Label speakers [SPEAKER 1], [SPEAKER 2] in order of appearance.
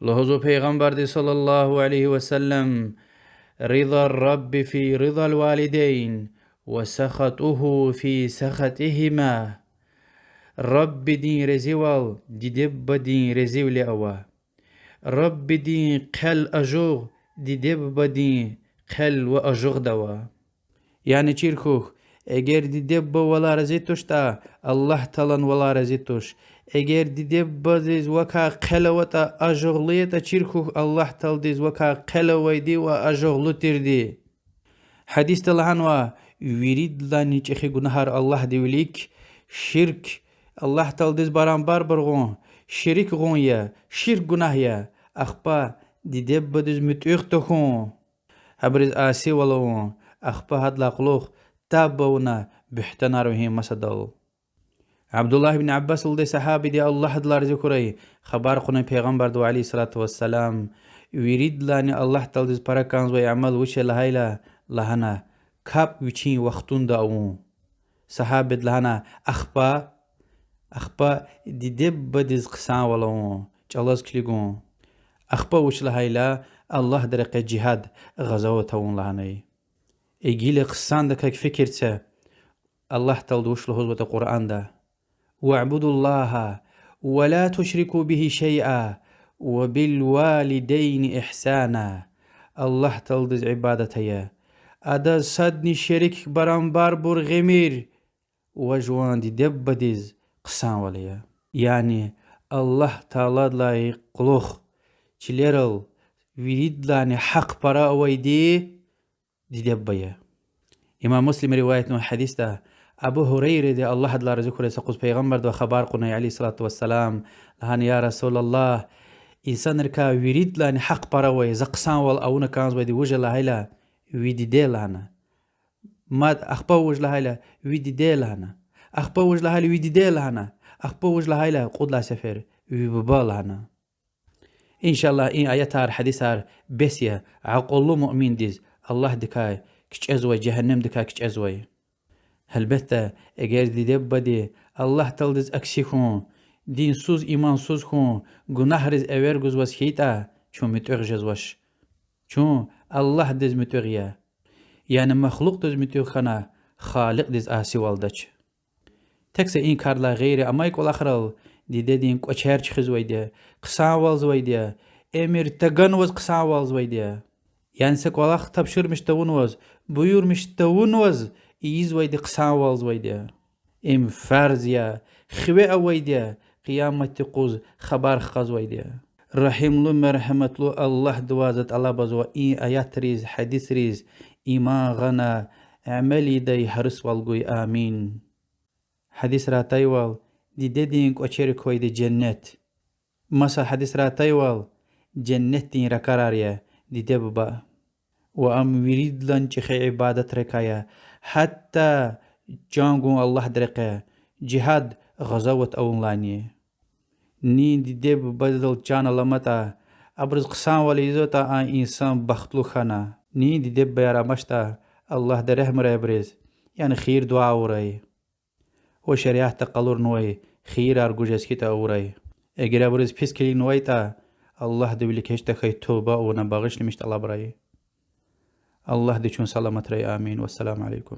[SPEAKER 1] لحظو پیغمبر دی صلی الله علیه وسلم رضا الرب في رضا الوالدين وسخطه في سخطهما. رب دين رزيوال دي دب دين رزيولي أوا. رب دين قل أجوغ دي دب دين قل وأجوغ دوا. يعني چيركوخ اگر دي دب ولا رزيتوش تا الله تلن ولا رزيتوش. اگر دي دب ديز وكا قلوتا أجوغليتا چيركوخ الله تل ديز وكا قلوي دي وأجوغلو تير دي. حديث تلعنوا يريد لاني چخي گناهار الله ديوليك شرك الله تل ديز باران بار برغون شرك غون يا شرك گناه يا أخبا دي دب ديز متوخ تخون هبرز آسي ولون أخبا هاد لاقلوخ تابونا بحتناروهم مسدل. عبد الله بن عباس الدي صحابي دي الله دلار ذكري خبر قنا پیغمبر دو عليه الصلاة والسلام يريد لاني الله تل ديز پرکانز ويعمل وش لهيلا لهنا كاب وچين وقتون داون صحابة لهنا أخبا دي دب ديز قسان ولون چالز كليگون أخبا وش لهيلا الله درق جهاد غزوة تون لهني إجيل قسان دكاك فكرته الله تلدوش لهزوة القرآن ده واعبدوا الله ولا تشركوا به شيئا وبالوالدين إحسانا. الله تلدز عبادتي أدا صدني شريك برانبار برغمير وجوان دي دبدز قسان وليا يعني الله تعالى لا يقلوخ چليرل ويريد لاني حق برا ويدي دي دبيا. إمام مسلم رواية نوع حديث ده أبو هريرة دي الله دلار ذكر يسقط پیغمبر دو خبر قنا عليه الصلاة والسلام لهان يا رسول الله إنسان ركا ويريد لاني حق براوي زقسان والأونا كانز بيدي وجه لهيلا ويدي دي لهنا ما أخبا وجه لهيلا ويدي دي لهنا أخبا وجه لهيلا ويدي دي لهنا أخبا وجه لهيلا قد لا سفر ويببا لهنا. إن شاء الله إن آياتها حديثها بسيا عقل مؤمن ديز الله دكاي كش أزوي جهنم دكاي كش أزوي هلبته اگر دي دب دي الله تلدز اكسيخون دين سوز ايمان سوز خون گناه رز اوير گوز وز خيتا چون متوغ جزوش چون الله دز متوغيا يعني مخلوق دز متوغخنا خالق دز آسي والدچ تكسا این كارلا غيري اما يكول اخرال دي دين قوچهر چخز ويدي قسان والز ويدي امير تغن وز قسان والز ويدي يعني سكولاخ تبشر مشتون وز بيور مشتون وز إيز ويدي قسان والز ويدي إم فرزيا خوي أويدي قيامة تقوز خبر خز ويدي رحم له مرحمة له الله دوازت الله بزوا إي آيات ريز حديث ريز إما غنا عملي دي حرس والقوي آمين. حديث راتاي وال دي دينك وچيرك ويدي جنت مسا حديث راتاي وال جنت دين ركاراريا دي دببا وأم يريد لنچخي عبادت ركايا حتى جانگون الله درقه جهاد غزوت اونلاني ني دي دب بدل جان لمتا ابرز قسان وليزوتا ان انسان بختلو خنا ني دي دب يرامشتا الله درهم رابرز يعني خير دعاء وري وشريعه تقلور نوي خير ارجوجس كيتا وري اگر ابرز پس كلي نويتا الله دبلك هشتا خي توبه ونباغش نمشت الله براي الله دي چون سلامت ري آمين والسلام عليكم.